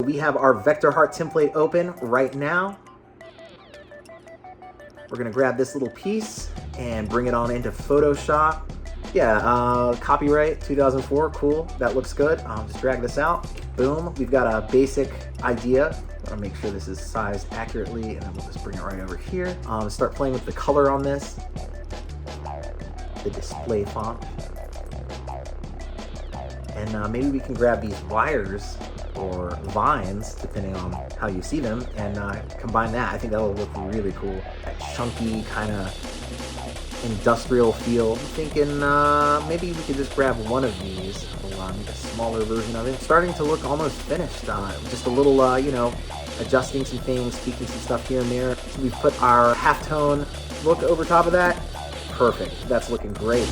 we have our vector heart template open right now. We're gonna grab this little piece and bring it on into Photoshop. Yeah, copyright 2004, cool, that looks good. Just drag this out, boom. We've got a basic idea. I wanna make sure this is sized accurately, and then we'll just bring it right over here. Start playing with the color on this, the display font. And maybe we can grab these wires or vines, depending on how you see them, and combine that. I think that'll look really cool. That chunky kind of industrial feel. I'm thinking maybe we could just grab one of these. We'll make a smaller version of it. It's starting to look almost finished. Just a little, you know, adjusting some things, tweaking some stuff here and there. So we've put our halftone look over top of that. Perfect. That's looking great.